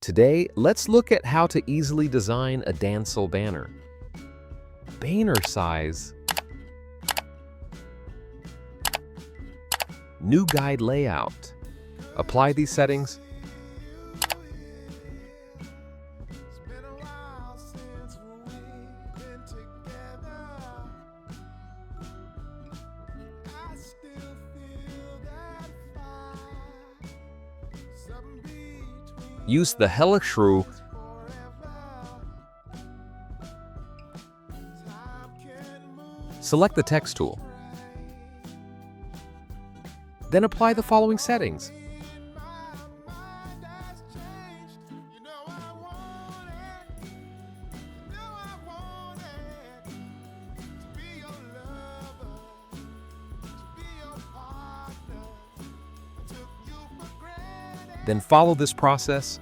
Today, let's look at how to easily design a Dansal banner. Banner size. New guide layout. Apply these settings. Use the helix rule. Select the text tool. Then apply the following settings. Then follow this process.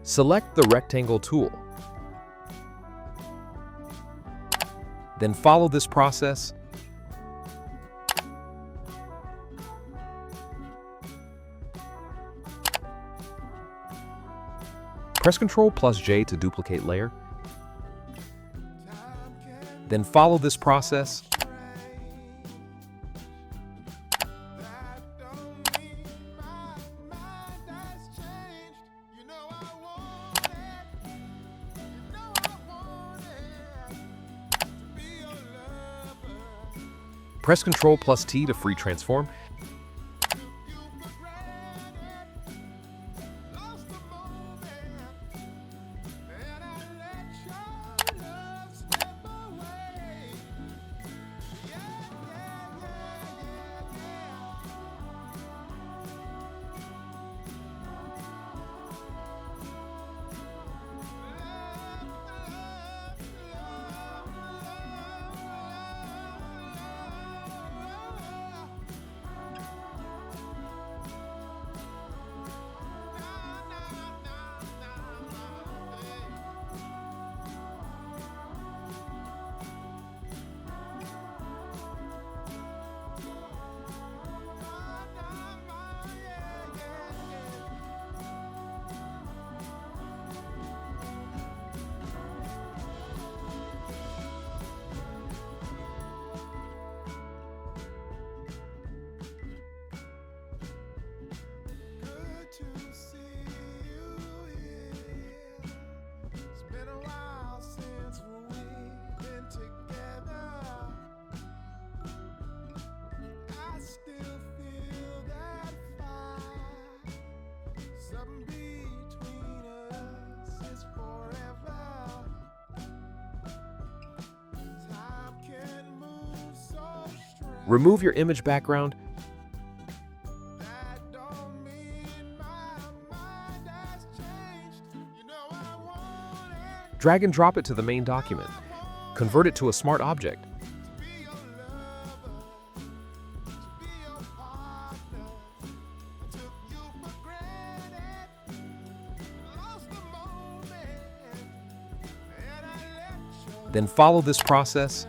Select the rectangle tool. Then follow this process. Press Ctrl+J to duplicate layer. Then follow this process. Press Ctrl+T to free transform. Remove your image background. Drag and drop it to the main document. Convert it to a smart object. Then follow this process.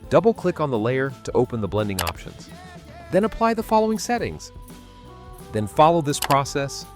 Double-click on the layer to open the blending options. Then apply the following settings. Then follow this process.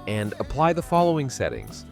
And apply the following settings.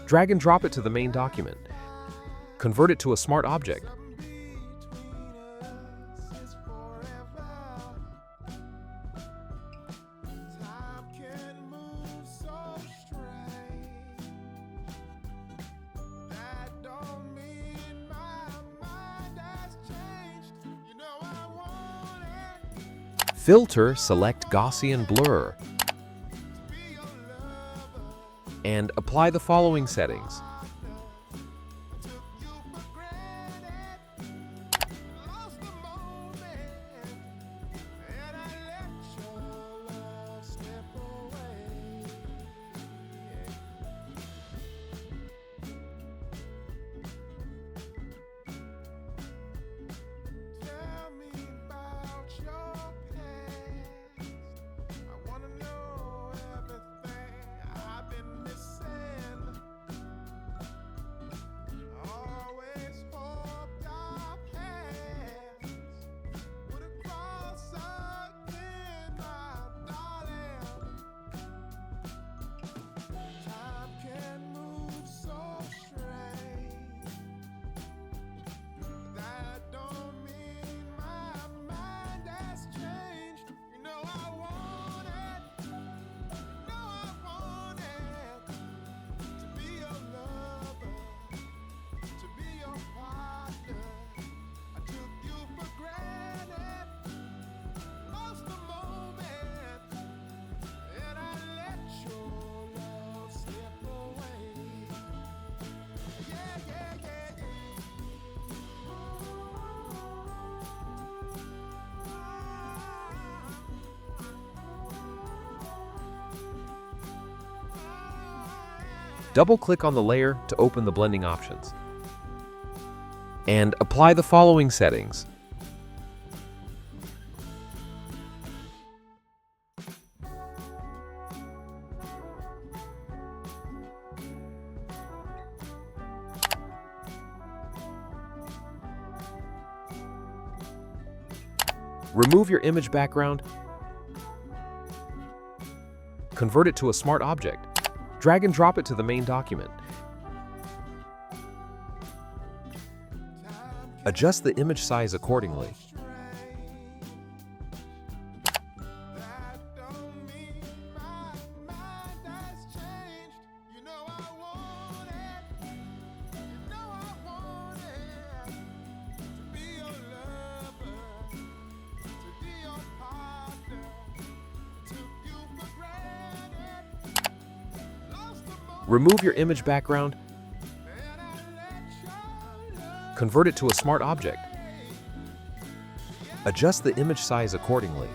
Drag and drop it to the main document. Convert it to a smart object. Filter, select Gaussian Blur. And apply the following settings. Double-click on the layer to open the blending options. And apply the following settings. Remove your image background. Convert it to a smart object. Drag and drop it to the main document. Adjust the image size accordingly. Remove your image background. Convert it to a smart object. Adjust the image size accordingly.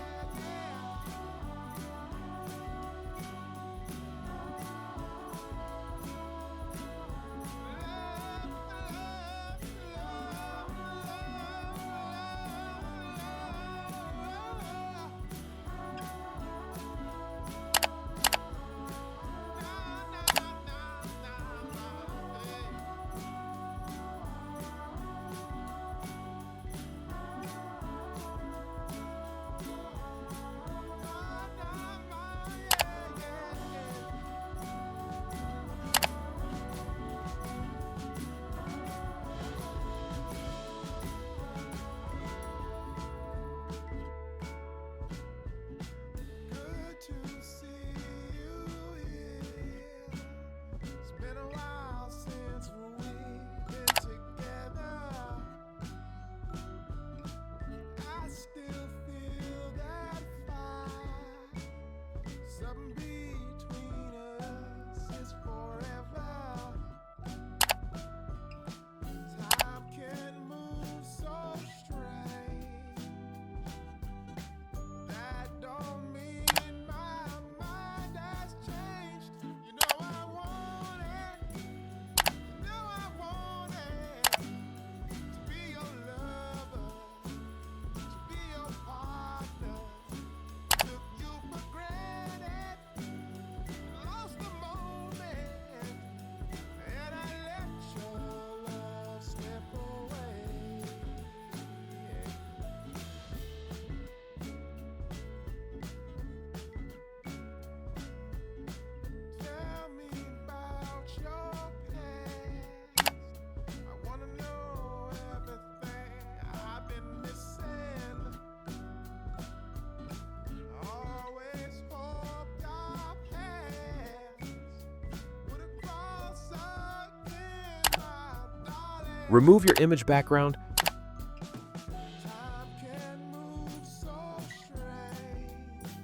Remove your image background.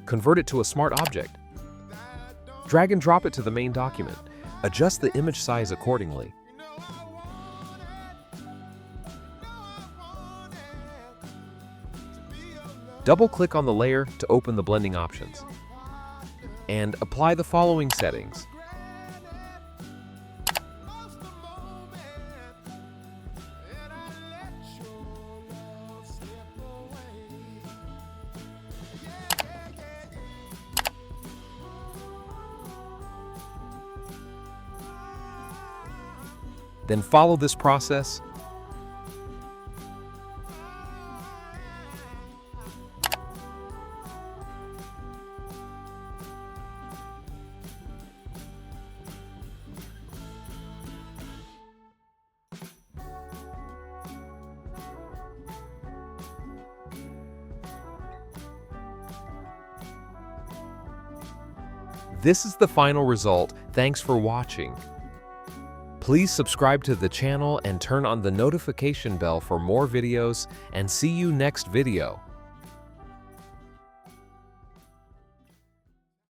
Convert it to a smart object. Drag and drop it to the main document. Adjust the image size accordingly. Double-click on the layer to open the blending options. And apply the following settings. Then follow this process. This is the final result. Thanks for watching. Please subscribe to the channel and turn on the notification bell for more videos, and see you next video.